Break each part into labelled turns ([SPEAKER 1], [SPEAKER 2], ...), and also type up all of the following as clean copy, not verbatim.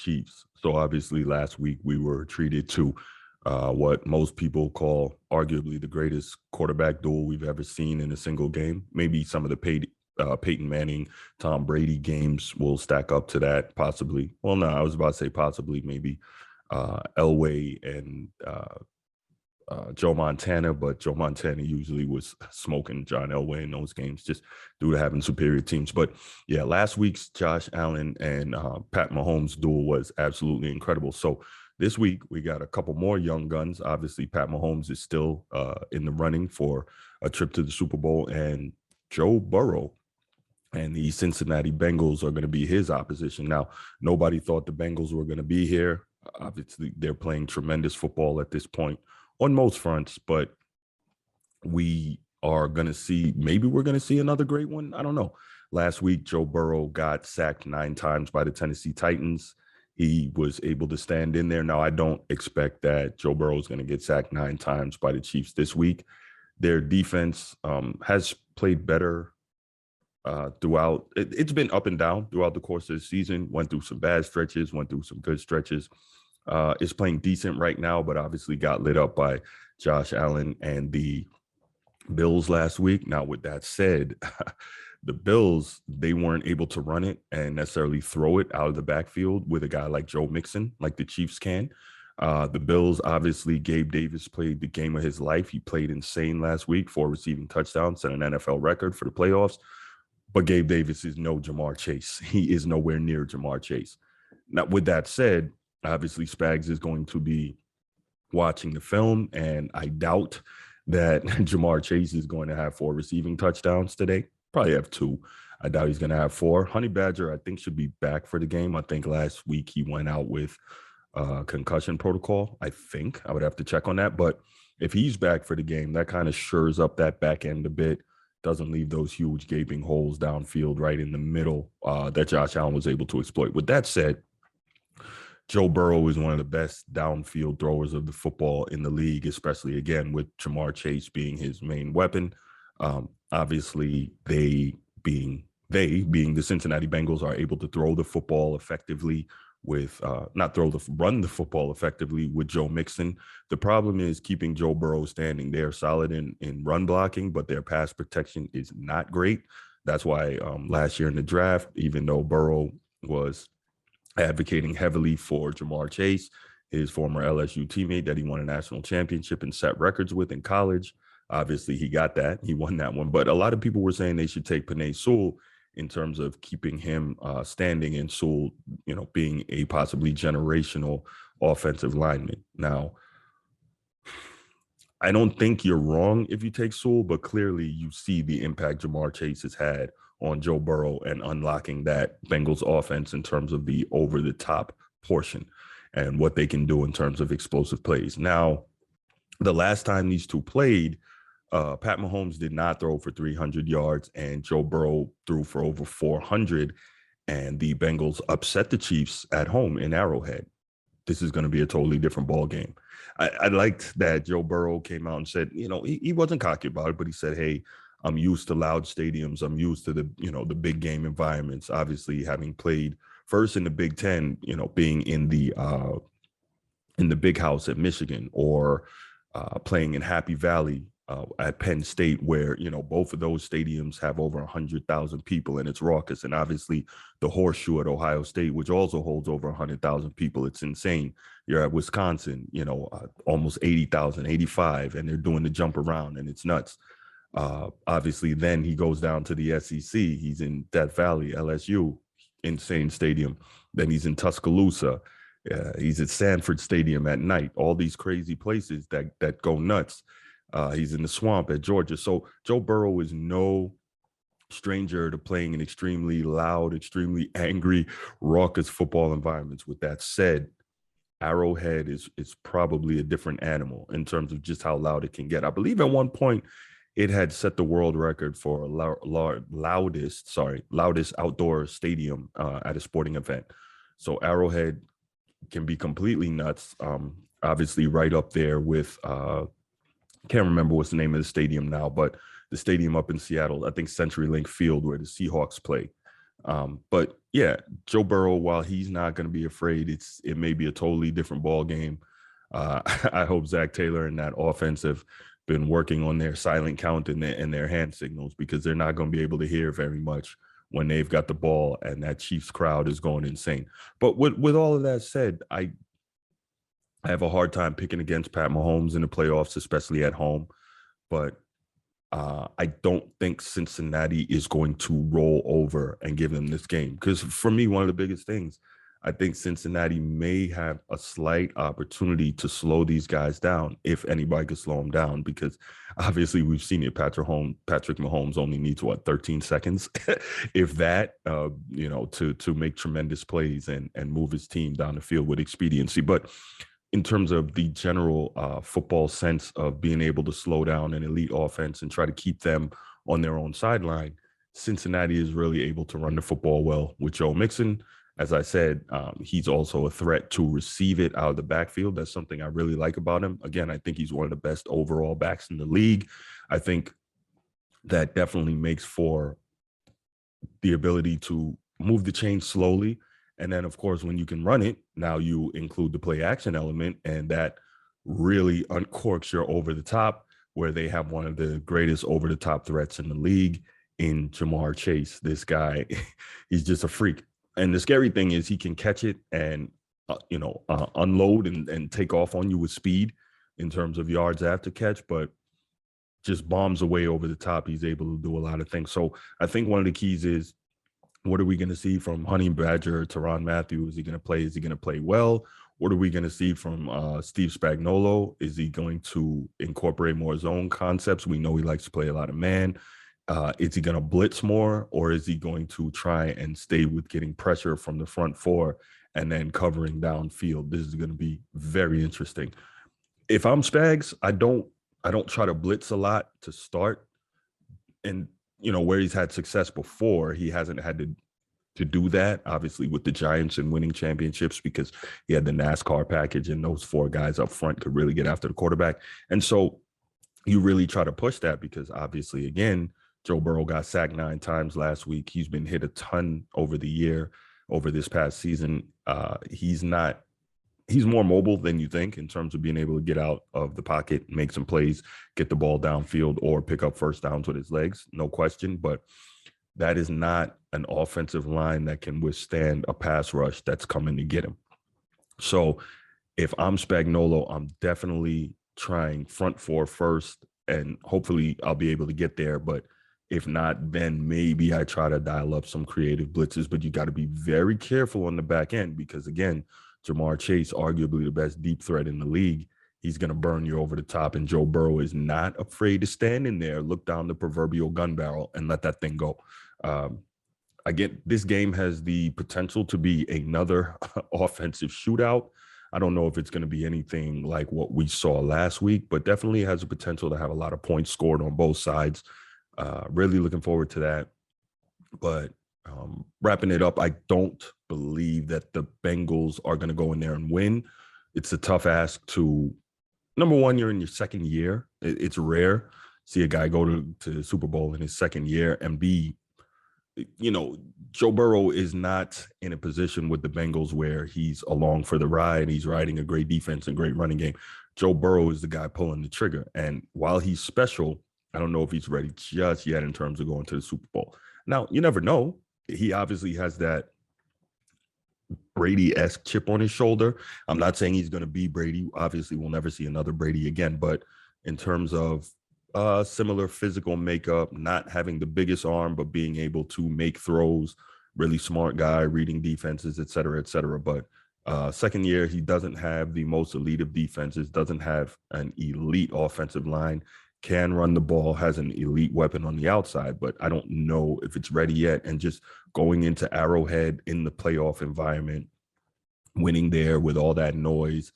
[SPEAKER 1] Chiefs. So obviously last week we were treated to what most people call arguably the greatest quarterback duel we've ever seen in a single game. Maybe some of the Peyton Manning, Tom Brady games will stack up to that, possibly. Well, no, I was about to say possibly, maybe Elway and Joe Montana, but Joe Montana usually was smoking John Elway in those games just due to having superior teams. But yeah, last week's Josh Allen and Pat Mahomes duel was absolutely incredible. So this week we got a couple more young guns. Obviously, Pat Mahomes is still in the running for a trip to the Super Bowl, and Joe Burrow and the Cincinnati Bengals are going to be his opposition. Now, nobody thought the Bengals were going to be here. Obviously, they're playing tremendous football at this point on most fronts, but we are going to see, maybe we're going to see another great one. I don't know. Last week, Joe Burrow got sacked 9 times by the Tennessee Titans. He was able to stand in there. Now, I don't expect that Joe Burrow is going to get sacked 9 times by the Chiefs this week. Their defense has played better throughout. It's been up and down throughout the course of the season. Went through some bad stretches, went through some good stretches. Is playing decent right now, but obviously got lit up by Josh Allen and the Bills last week. Now, with that said, the Bills, they weren't able to run it and necessarily throw it out of the backfield with a guy like Joe Mixon, like the Chiefs can. The Bills, obviously, Gabe Davis played the game of his life. He played insane last week, 4 receiving touchdowns, set an NFL record for the playoffs. But Gabe Davis is no Jamar Chase. He is nowhere near Jamar Chase. Now, with that said, obviously Spags is going to be watching the film, and I doubt that Jamar Chase is going to have 4 receiving touchdowns today. Probably have 2. I doubt he's going to have 4. Honey Badger, I think, should be back for the game. I think last week he went out with concussion protocol. I think I would have to check on that. But if he's back for the game, that kind of shores up that back end a bit. Doesn't leave those huge gaping holes downfield right in the middle that Josh Allen was able to exploit. With that said, Joe Burrow is one of the best downfield throwers of the football in the league, especially, again, with Jamar Chase being his main weapon. Obviously, they being the Cincinnati Bengals are able to throw the football effectively with run the football effectively with Joe Mixon. The problem is keeping Joe Burrow standing. They are solid in run blocking, but their pass protection is not great. That's why last year in the draft, even though Burrow was advocating heavily for Jamar Chase, his former LSU teammate that he won a national championship and set records with in college, obviously he got that. He won that one. But a lot of people were saying they should take Penei Sewell in terms of keeping him standing, and Sewell, being a possibly generational offensive lineman. Now, I don't think you're wrong if you take Sewell, but clearly you see the impact Jamar Chase has had on Joe Burrow and unlocking that Bengals offense in terms of the over-the-top portion and what they can do in terms of explosive plays. Now, the last time these two played, Pat Mahomes did not throw for 300 yards, and Joe Burrow threw for over 400, and the Bengals upset the Chiefs at home in Arrowhead. This is going to be a totally different ball game. I liked that Joe Burrow came out and said, he wasn't cocky about it, but he said, hey, I'm used to loud stadiums. I'm used to the big game environments. Obviously, having played first in the Big Ten, being in the big house at Michigan, or playing in Happy Valley at Penn State, where, both of those stadiums have over 100,000 people and it's raucous. And obviously the Horseshoe at Ohio State, which also holds over 100,000 people. It's insane. You're at Wisconsin, almost 80,000, 85, and they're doing the jump around and it's nuts. Obviously, then he goes down to the SEC. He's in Death Valley, LSU, insane stadium. Then he's in Tuscaloosa. He's at Sanford Stadium at night. All these crazy places that go nuts. He's in the Swamp at Georgia. So Joe Burrow is no stranger to playing in extremely loud, extremely angry, raucous football environments. With that said, Arrowhead is probably a different animal in terms of just how loud it can get. I believe at one point it had set the world record for loudest outdoor stadium at a sporting event. So Arrowhead can be completely nuts. Obviously right up there with can't remember what's the name of the stadium now, but the stadium up in Seattle, I think CenturyLink Field, where the Seahawks play. But yeah, Joe Burrow, while he's not going to be afraid, it may be a totally different ball game. I hope Zach Taylor and that offense have been working on their silent count and their hand signals, because they're not going to be able to hear very much when they've got the ball and that Chiefs crowd is going insane. But with all of that said, I have a hard time picking against Pat Mahomes in the playoffs, especially at home. But I don't think Cincinnati is going to roll over and give them this game. Because for me, one of the biggest things, I think Cincinnati may have a slight opportunity to slow these guys down, if anybody could slow them down, because obviously we've seen it. Patrick Mahomes only needs 13 seconds, if that, to make tremendous plays and move his team down the field with expediency. But in terms of the general football sense of being able to slow down an elite offense and try to keep them on their own sideline, Cincinnati is really able to run the football well with Joe Mixon. As I said, he's also a threat to receive it out of the backfield. That's something I really like about him. Again, I think he's one of the best overall backs in the league. I think that definitely makes for the ability to move the chain slowly. And then, of course, when you can run it, now you include the play action element, and that really uncorks your over the top, where they have one of the greatest over the top threats in the league in Jamar Chase. This guy, he's just a freak. And the scary thing is he can catch it and, unload and take off on you with speed in terms of yards after catch, but just bombs away over the top. He's able to do a lot of things. So I think one of the keys is, what are we going to see from Honey Badger, Tyrann Mathieu? Is he going to play? Is he going to play well? What are we going to see from Steve Spagnuolo? Is he going to incorporate more zone concepts? We know he likes to play a lot of man. Is he going to blitz more, or is he going to try and stay with getting pressure from the front four and then covering downfield? This is going to be very interesting. If I'm Spags, I don't try to blitz a lot to start. And where he's had success before, he hasn't had to do that, obviously, with the Giants and winning championships, because he had the NASCAR package and those four guys up front could really get after the quarterback. And so you really try to push that, because obviously, again, Joe Burrow got sacked 9 times last week. He's been hit a ton over this past season. He's more mobile than you think in terms of being able to get out of the pocket, make some plays, get the ball downfield, or pick up first downs with his legs, no question. But that is not an offensive line that can withstand a pass rush that's coming to get him. So if I'm Spagnuolo, I'm definitely trying front four first, and hopefully I'll be able to get there. But if not, then maybe I try to dial up some creative blitzes. But you got to be very careful on the back end, because, again, Jamar Chase, arguably the best deep threat in the league, he's going to burn you over the top. And Joe Burrow is not afraid to stand in there, look down the proverbial gun barrel, and let that thing go. Again, this game has the potential to be another offensive shootout. I don't know if it's going to be anything like what we saw last week, but definitely has the potential to have a lot of points scored on both sides. Really looking forward to that. But wrapping it up, I don't believe that the Bengals are going to go in there and win. It's a tough ask to, number one, you're in your second year. It's rare see a guy go to the Super Bowl in his second year, and B, Joe Burrow is not in a position with the Bengals where he's along for the ride. He's riding a great defense and great running game. Joe Burrow is the guy pulling the trigger. And while he's special, I don't know if he's ready just yet in terms of going to the Super Bowl. Now, you never know. He obviously has that Brady-esque chip on his shoulder. I'm not saying he's going to be Brady. Obviously, we'll never see another Brady again. But in terms of similar physical makeup, not having the biggest arm, but being able to make throws, really smart guy, reading defenses, et cetera, et cetera. But second year, he doesn't have the most elite of defenses, doesn't have an elite offensive line, can run the ball, has an elite weapon on the outside, but I don't know if it's ready yet. And just going into Arrowhead in the playoff environment, winning there with all that noise,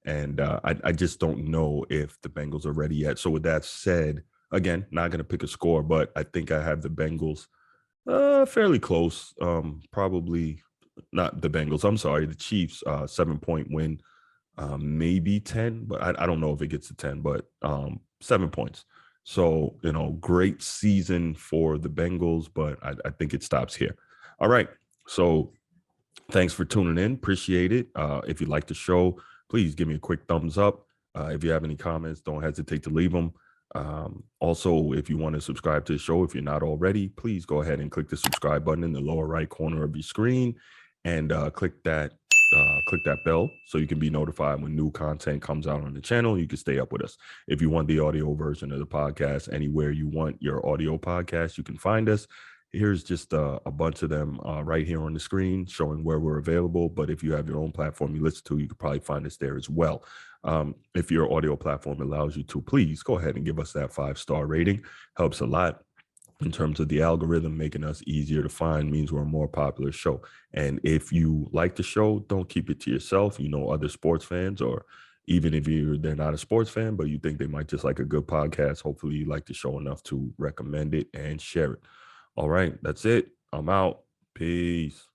[SPEAKER 1] and I just don't know if the Bengals are ready yet. So with that said, again, not going to pick a score, but I think I have the Bengals fairly close. Probably not the Bengals. I'm sorry, the Chiefs, 7-point win, maybe 10, but I don't know if it gets to 10, but 7 points. So, great season for the Bengals, but I think it stops here. All right. So thanks for tuning in. Appreciate it. If you like the show, please give me a quick thumbs up. If you have any comments, don't hesitate to leave them. Also, if you want to subscribe to the show, if you're not already, please go ahead and click the subscribe button in the lower right corner of your screen and click that bell so you can be notified when new content comes out on the channel. You can stay up with us. If you want the audio version of the podcast, anywhere you want your audio podcast, you can find us. Here's just a bunch of them right here on the screen showing where we're available. But if you have your own platform you listen to, you could probably find us there as well. If your audio platform allows you to, please go ahead and give us that 5-star rating. Helps a lot in terms of the algorithm, making us easier to find, means we're a more popular show. And if you like the show, don't keep it to yourself. You know, other sports fans, or even if they're not a sports fan, but you think they might just like a good podcast, hopefully you like the show enough to recommend it and share it. All right, that's it. I'm out. Peace.